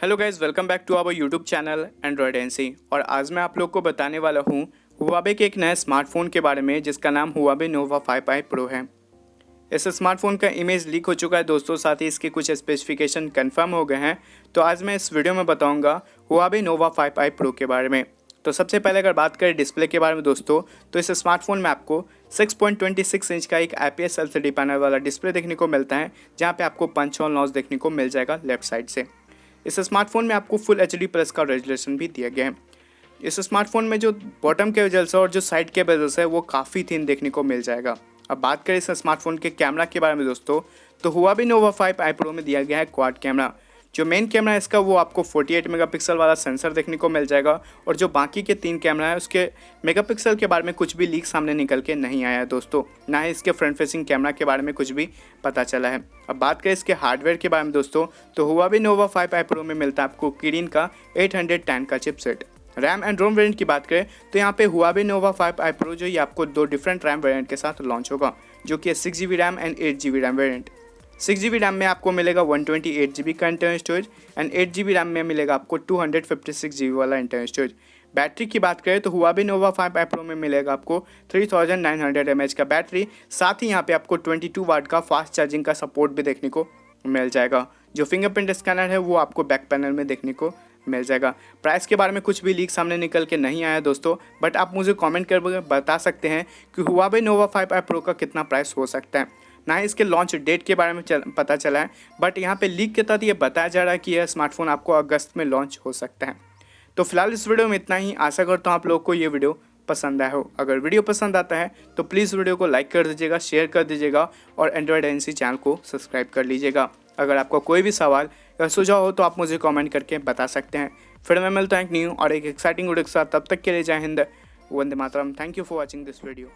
Hello guys, welcome back to our YouTube channel Android NC. और आज मैं आप लोग को बताने वाला हूँ हुआवे के एक नए स्मार्टफोन के बारे में जिसका नाम हुआवे नोवा 5i प्रो है। इस स्मार्टफोन का इमेज लीक हो चुका है दोस्तों, साथ ही इसके कुछ स्पेसिफिकेशन कंफर्म हो गए हैं। तो आज मैं इस वीडियो में बताऊंगा हुआवे नोवा 5i प्रो के बारे में। तो सबसे पहले अगर बात करें डिस्प्ले के बारे में दोस्तों, तो इस स्मार्टफोन में आपको 6.26 इंच का एक IPS LCD पैनल वाला डिस्प्ले देखने को मिलता है, जहाँ पे आपको पंच होल नॉच देखने को मिल जाएगा लेफ्ट साइड से। इस स्मार्टफोन में आपको फुल HD प्लस का रेजोल्यूशन भी दिया गया है। इस स्मार्टफोन में जो बॉटम के बेजल्स और जो साइड के बेजल्स है वो काफ़ी थिन देखने को मिल जाएगा। अब बात करें इस स्मार्टफोन के कैमरा के बारे में दोस्तों, तो हुआवे नोवा 5i प्रो में दिया गया है क्वाड कैमरा। जो मेन कैमरा है इसका वो आपको 48 मेगापिक्सल वाला सेंसर देखने को मिल जाएगा, और जो बाकी के 3 कैमरा है उसके मेगापिक्सल के बारे में कुछ भी लीक सामने निकल के नहीं आया है दोस्तों, ना ही इसके फ्रंट फेसिंग कैमरा के बारे में कुछ भी पता चला है। अब बात करें इसके हार्डवेयर के बारे में दोस्तों, तो हुआवे नोवा 5i प्रो में मिलता है आपको किरिन का 810 का chipset. RAM and ROM variant की बात करें तो यहाँ पे हुआवे नोवा 5i प्रो जो ये आपको 2 डिफरेंट रैम वेरिएंट के साथ लॉन्च होगा, जो कि 6GB RAM and 8GB RAM variant. 6GB RAM में आपको मिलेगा 128GB का internal storage and 8GB RAM में मिलेगा आपको 256GB वाला इंटरनल स्टोरेज। बैटरी की बात करें तो हुआवे नोवा 5i प्रो में मिलेगा आपको 3900 mAh का बैटरी, साथ ही यहाँ पे आपको 22 वाट का फास्ट चार्जिंग का सपोर्ट भी देखने को मिल जाएगा। जो फिंगरप्रिंट स्कैनर है वो आपको बैक पैनल में देखने को मिल जाएगा। प्राइस के बारे में कुछ भी लीक सामने निकल के नहीं आया दोस्तों, बट आप मुझे कमेंट करके बता सकते हैं कि हुआवे नोवा 5i प्रो का कितना प्राइस हो सकता है। ना ही इसके लॉन्च डेट के बारे में पता चला है, बट यहाँ पे लीक के तहत ये बताया जा रहा है कि यह स्मार्टफोन आपको अगस्त में लॉन्च हो सकता है। तो फिलहाल इस वीडियो में इतना ही। आशा करता हूँ आप लोग को ये वीडियो पसंद आया हो। अगर वीडियो पसंद आता है तो प्लीज़ वीडियो को लाइक कर दीजिएगा, शेयर कर दीजिएगा और एंड्रॉयड एनसी चैनल को सब्सक्राइब कर लीजिएगा। अगर आपको कोई भी सवाल या सुझाव हो तो आप मुझे कमेंट करके बता सकते हैं। फिर मैं मिलता हूँ एक न्यू और एक एक्साइटिंग वीडियो के साथ। तब तक के लिए जय हिंद, वंदे मातरम। Thank you for watching this video.